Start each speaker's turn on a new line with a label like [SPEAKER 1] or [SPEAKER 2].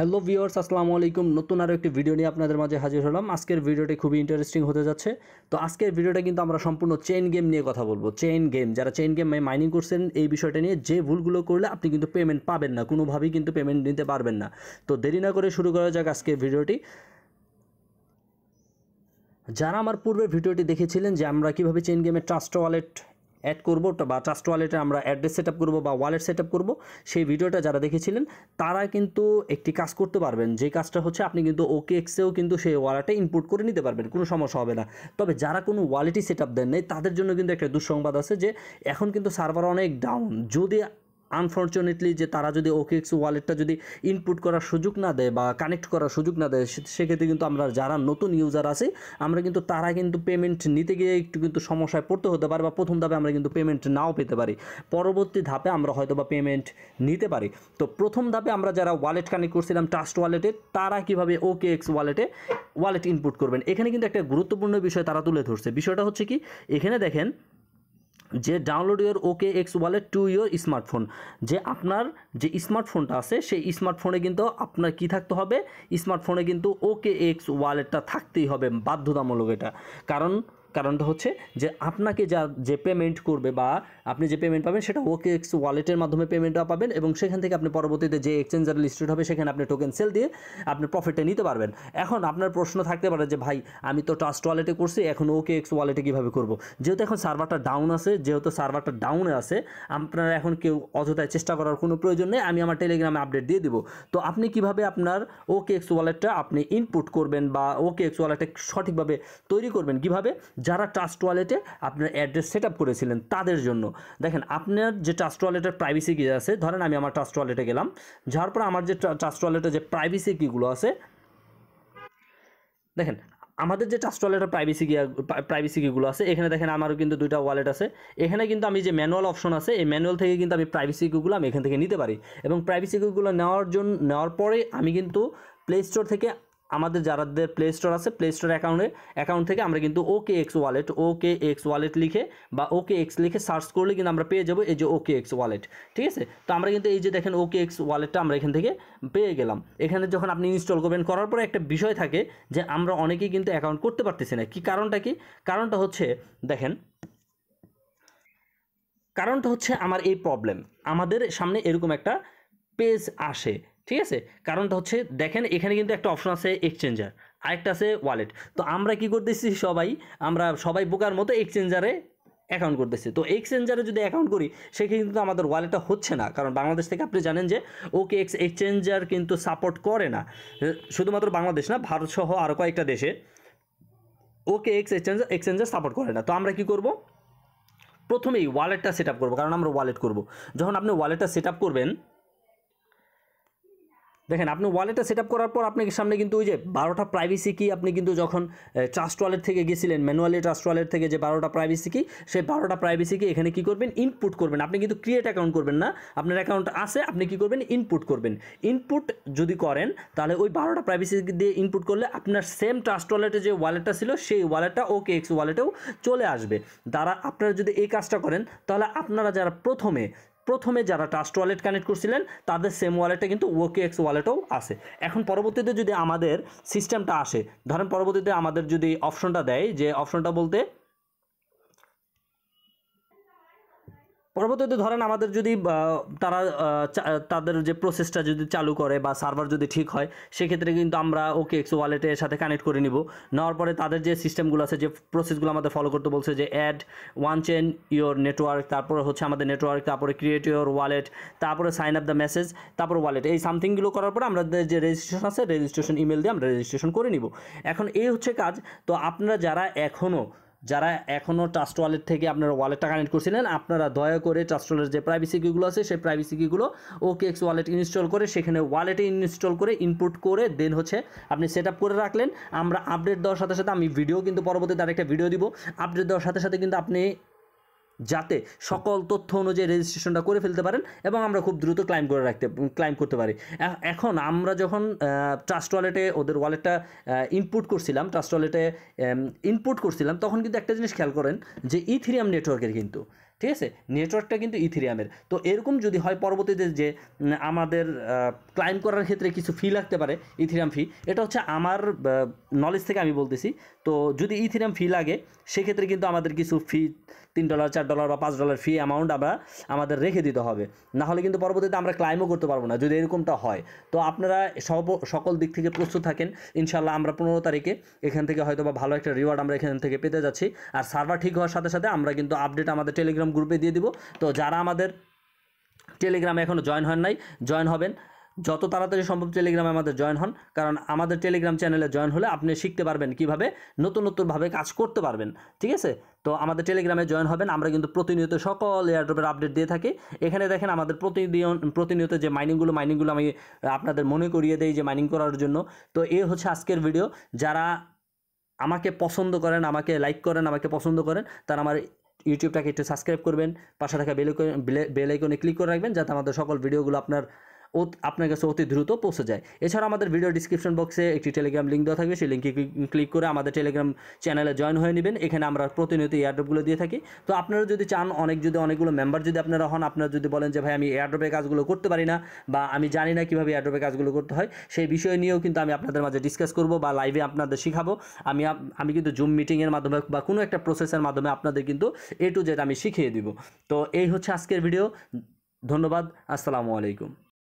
[SPEAKER 1] Hello viewers, আসসালামু আলাইকুম। নতুন আরও একটি ভিডিও নিয়ে আপনাদের মাঝে হাজির হলাম। আজকের ভিডিওটি খুবই ইন্টারেস্টিং হতে যাচ্ছে। তো আজকের ভিডিওটা কিন্তু আমরা সম্পূর্ণ চেইন গেম নিয়ে কথা বলবো। চেইন গেম, যারা চেইন গেম মাইনিং করছেন, এই বিষয়টা নিয়ে যে ভুলগুলো করলে আপনি কিন্তু পেমেন্ট পাবেন না, কোনোভাবেই কিন্তু পেমেন্ট নিতে পারবেন না। তো দেরি না করে শুরু করা যাক আজকের ভিডিওটি। যারা আমার পূর্বের ভিডিওটি দেখেছিলেন যে আমরা কীভাবে চেইন গেমে ট্রাস্ট ওয়ালেট অ্যাড করবো বা ট্রাস্ট ওয়ালেটে আমরা অ্যাড্রেস সেট আপ করবো বা ওয়ালেট সেট আপ করবো, সেই ভিডিওটা যারা দেখেছিলেন তারা কিন্তু একটি কাজ করতে পারবেন। যে কাজটা হচ্ছে আপনি কিন্তু OKX-এও কিন্তু সেই ওয়ালেটে ইনপুট করে নিতে পারবেন, কোনো সমস্যা হবে না। তবে যারা কোনো ওয়ালেটই সেট আপ দেন নাই তাদের জন্য কিন্তু একটা দুঃসংবাদ আছে যে এখন কিন্তু সার্ভার অনেক ডাউন। যদি আনফর্চুনেটলি যে তারা যদি OKX ওয়ালেটটা যদি ইনপুট করার সুযোগ না দেয় বা কানেক্ট করার সুযোগ না দেয়, সেক্ষেত্রে কিন্তু আমরা যারা নতুন ইউজার আছি আমরা কিন্তু তারা কিন্তু পেমেন্ট নিতে গিয়ে একটু কিন্তু সমস্যায় পড়তে হতে পারে, বা প্রথম ধাপে আমরা কিন্তু পেমেন্ট নাও পেতে পারি, পরবর্তী ধাপে আমরা হয়তো বা পেমেন্ট নিতে পারি। তো প্রথম ধাপে আমরা যারা ওয়ালেট কানেক্ট করছিলাম ট্রাস্ট ওয়ালেটে, তারা কীভাবে OKX ওয়ালেটে ওয়ালেট ইনপুট করবেন, এখানে কিন্তু একটা গুরুত্বপূর্ণ বিষয় তারা তুলে ধরছে। বিষয়টা হচ্ছে কি, এখানে দেখেন যে download your OKX wallet to your smartphone, যে আপনার যে স্মার্টফোনটা আছে সেই স্মার্টফোনে কিন্তু আপনার কি থাকতে হবে, স্মার্টফোনে কিন্তু OKX ওয়ালেটটা থাকতেই হবে, বাধ্যতামূলক এটা। কারণটা হচ্ছে যে আপনাকে যে পেমেন্ট করবে বা আপনি যে পেমেন্ট পাবেন সেটা OKX ওয়ালেটের মাধ্যমে পেমেন্টটা পাবেন, এবং সেখান থেকে আপনি পরবর্তীতে যে এক্সচেঞ্জার লিস্টেড হবে সেখানে আপনি টোকেন সেল দিয়ে আপনি প্রফিটটা নিতে পারবেন। এখন আপনার প্রশ্ন থাকতে পারে যে ভাই আমি তো ট্রাস্ট ওয়ালেটে করছি, এখন OKX ওয়ালেটে কীভাবে করব? যেহেতু এখন সার্ভারটা ডাউন আছে, ডাউনে আছে, আপনারা এখন কেউ অযথায় চেষ্টা করার কোনো প্রয়োজন নেই। আমি আমার টেলিগ্রামে আপডেট দিয়ে দিব। তো আপনি কিভাবে আপনার OKX ওয়ালেটটা আপনি ইনপুট করবেন বা OKX ওয়ালেটটা সঠিকভাবে তৈরি করবেন, কিভাবে? যারা ট্রাস্ট ওয়ালেটে আপনার অ্যাড্রেস সেট আপ করেছিলেন তাদের জন্য। দেখেন আপনার যে ট্রাস্ট ওয়ালেটের প্রাইভেসি কি আছে, ধরেন আমি আমার ট্রাস্ট ওয়ালেটে গেলাম, যাওয়ার পর আমার যে ট্রাস্ট ওয়ালেটে যে প্রাইভেসি কিগুলো আছে, দেখেন আমাদের যে ট্রাস্ট ওয়ালেটের প্রাইভেসি কিগুলো আছে, এখানে দেখেন আমারও কিন্তু দুইটা ওয়ালেট আছে। এখানে কিন্তু আমি যে ম্যানুয়াল অপশন আছে, এই ম্যানুয়াল থেকে কিন্তু আমি প্রাইভেসি কিগুলো আমি এখান থেকে নিতে পারি, এবং প্রাইভেসি কিগুলো নেওয়ার পরে আমি কিন্তু প্লে স্টোর থেকে আমাদের যাদের প্লে স্টোর আছে, প্লে স্টোর অ্যাকাউন্ট থেকে আমরা কিন্তু OKX ওয়ালেট লিখে বা OKX লিখে সার্চ করলে কিন্তু আমরা পেয়ে যাবো এই যে OKX ওয়ালেট। ঠিক আছে, তো আমরা কিন্তু এই যে দেখেন OKX ওয়ালেটটা আমরা এখান থেকে পেয়ে গেলাম। এখানে যখন আপনি ইনস্টল করবেন, করার পরে একটা বিষয় থাকে যে আমরা অনেকেই কিন্তু অ্যাকাউন্ট করতে পারতেছি না। কারণটা হচ্ছে দেখেন, কারণটা হচ্ছে আমার এই প্রবলেম, আমাদের সামনে এরকম একটা পেজ আসে। ঠিক আছে, কারণটা হচ্ছে দেখেন এখানে কিন্তু একটা অপশন আছে এক্সচেঞ্জার, আরেকটা আছে ওয়ালেট। তো আমরা কি করতেছি, আমরা সবাই বোকার মতো এক্সচেঞ্জারে অ্যাকাউন্ট করতেছি। তো এক্সচেঞ্জারে যদি অ্যাকাউন্ট করি সেখানে কিন্তু আমাদের ওয়ালেটটা হচ্ছে না, কারণ বাংলাদেশ থেকে আপনি জানেন যে OKX এক্সচেঞ্জার কিন্তু সাপোর্ট করে না। শুধুমাত্র বাংলাদেশ না, ভারত সহ আরও কয়েকটা দেশে OKX এক্সচেঞ্জার সাপোর্ট করে না। তো আমরা কি করব, প্রথমেই ওয়ালেটটা সেট আপ করবো, কারণ আমরা ওয়ালেট করব। যখন আপনি ওয়ালেটটা সেট আপ করবেন, দেখেন আপনি ওয়ালেটটা সেট আপ করার পর আপনার সামনে কিন্তু ওই যে 12টা প্রাইভেসি কি, আপনি কিন্তু যখন ট্রাস্ট ওয়ালেট থেকে গেছিলেন ম্যানুয়ালি ট্রাস্ট ওয়ালেট থেকে যে 12টা প্রাইভেসি কি, সেই 12টা প্রাইভেসি কি এখানে কি করবেন, ইনপুট করবেন। আপনি কিন্তু ক্রিয়েট অ্যাকাউন্ট করবেন না, আপনার অ্যাকাউন্ট আছে, আপনি কি করবেন, ইনপুট করবেন। ইনপুট যদি করেন তাহলে ওই 12টা প্রাইভেসি দিয়ে ইনপুট করলে আপনার সেম ট্রাস্ট ওয়ালেটে যে ওয়ালেটটা ছিল সেই ওয়ালেটটা OKX ওয়ালেটেও চলে আসবে। আপনারা যদি এই কাজটা করেন তাহলে আপনারা যারা প্রথমে যারা ট্রাস্ট ওয়ালেট কানেক্ট করছিলেন তাদের সেম ওয়ালেটটা কিন্তু OKX ওয়ালেটেও আসে। এখন পরবর্তীতে যদি আমাদের সিস্টেমটা আসে, ধরেন পরবর্তীতে আমাদের যদি অপশনটা দেয়, যে অপশনটা বলতে পরবর্তীতে ধরেন আমাদের যদি তারা তাদের যে প্রসেসটা যদি চালু করে বা সার্ভার যদি ঠিক হয়, সেক্ষেত্রে কিন্তু আমরা OKX ওয়ালেটের সাথে কানেক্ট করে নেওয়ার পরে তাদের যে সিস্টেমগুলো আছে, যে প্রসেসগুলো আমাদের ফলো করতে বলছে, যে add one chain your network, তারপরে হচ্ছে আমাদের নেটওয়ার্ক, তারপরে ক্রিয়েট ইউর ওয়ালেট, তারপরে সাইন আপ দ্য মেসেজ, তারপর ওয়ালেট, এই সামথিংগুলো করার পরে আমাদের যে রেজিস্ট্রেশন আছে, রেজিস্ট্রেশন ইমেল দিয়ে আমরা রেজিস্ট্রেশন করে নিব। এখন এই হচ্ছে কাজ। তো আপনারা যারা এখনও ট্রাস্ট ওয়ালেট থেকে আপনারা ওয়ালেটটা কানেক্ট করছিলেন, আপনারা দয়া করে ট্রাস্ট ওয়ালেটের যে প্রাইভেসি কিগুলো আছে সেই প্রাইভেসি কিগুলো OKX ওয়ালেট ইনস্টল করে সেখানে ওয়ালেটে ইনস্টল করে ইনপুট করে দেন হচ্ছে আপনি সেট আপ করে রাখলেন। আমরা আপডেট দেওয়ার সাথে সাথে আমি ভিডিও কিন্তু পরবর্তীতে আরেকটা ভিডিও দিব, আপডেট দেওয়ার সাথে সাথে কিন্তু আপনি যাতে সকল তথ্য অনুযায়ী রেজিস্ট্রেশনটা করে ফেলতে পারেন এবং আমরা খুব দ্রুত ক্লাইম করতে পারি। এখন আমরা যখন ট্রাস্ট ওয়ালেটে ওদের ওয়ালেটটা ইনপুট করছিলাম, তখন কিন্তু একটা জিনিস খেয়াল করেন যে ইথেরিয়াম নেটওয়ার্কের কিন্তু ঠিক আছে, নেটওয়ার্কটা কিন্তু ইথেরিয়ামের। তো এরকম যদি হয় পরবর্তীতে যে আমাদের ক্লাইম করার ক্ষেত্রে কিছু ফি লাগতে পারে, ইথেরিয়াম ফি, এটা হচ্ছে আমার নলেজ থেকে আমি বলতেছি। তো যদি ইথেরিয়াম ফি লাগে সেক্ষেত্রে কিন্তু আমাদের কিছু ফি $3 $4 বা $5 ফি অ্যামাউন্ট আমাদের রেখে দিতে হবে, না হলে কিন্তু পরবর্তীতে আমরা ক্লাইমও করতে পারবো না যদি এরকমটা হয়। তো আপনারা সকল দিক থেকে প্রস্তুত থাকেন। ইনশাল্লাহ আমরা 15 তারিখে এখান থেকে হয়তো বা ভালো একটা রিওয়ার্ড আমরা এখান থেকে পেতে যাচ্ছি। আর সার্ভার ঠিক হওয়ার সাথে সাথে আমরা কিন্তু আপডেট আমাদের টেলিগ্রাম গ্রুপে দিয়ে দিব। তো যারা আমাদের টেলিগ্রামে এখনও জয়েন হন নাই, জয়েন হবেন যত তাড়াতাড়ি সম্ভব। টেলিগ্রামে আমাদের জয়েন হন, কারণ আমাদের টেলিগ্রাম চ্যানেলে জয়েন হলে আপনি শিখতে পারবেন কীভাবে নতুনভাবে কাজ করতে পারবেন। ঠিক আছে, তো আমাদের টেলিগ্রামে জয়েন হবেন। আমরা কিন্তু প্রতিনিয়ত সকল এয়ারড্রপের আপডেট দিয়ে থাকি। এখানে দেখেন আমাদের প্রতিনিয়ত যে মাইনিংগুলো আমি আপনাদের মনে করিয়ে দেই যে মাইনিং করার জন্য। তো এই হচ্ছে আজকের ভিডিও। যারা আমাকে পছন্দ করেন, আমাকে লাইক করেন, আমাকে পছন্দ করেন, তারা আমার ইউটিউবটাকে একটু সাবস্ক্রাইব করবেন, পাশে থাকা বেল আইকনে ক্লিক করে রাখবেন, যাতে আমাদের সকল ভিডিওগুলো আপনার কাছে অতি দ্রুত পৌঁছে যায়। এছাড়া আমাদের ভিডিও ডিসক্রিপশন বক্সে একটি টেলিগ্রাম লিঙ্ক দেওয়া থাকবে, সেই লিঙ্কে ক্লিক করে আমাদের টেলিগ্রাম চ্যানেলে জয়েন হয়ে নেবেন। এখানে আমরা প্রতিনিয়ত এয়ারড্রপগুলো দিয়ে থাকি। তো আপনারা যদি চান, অনেকগুলো মেম্বার যদি আপনারা হন, আপনারা যদি বলেন যে ভাই আমি এয়ারড্রপের কাজগুলো করতে পারি না বা আমি জানি না কীভাবে এয়ারড্রপের কাজগুলো করতে হয়, সেই বিষয় নিয়েও কিন্তু আমি আপনাদের মাঝে ডিসকাস করব বা লাইভে আপনাদের শিখাবো। আমি কিন্তু জুম মিটিংয়ের মাধ্যমে বা কোনো একটা প্রসেসের মাধ্যমে আপনাদের কিন্তু A to Z আমি শিখিয়ে দিব। তো এই হচ্ছে আজকের ভিডিও। ধন্যবাদ। আসসালামু আলাইকুম।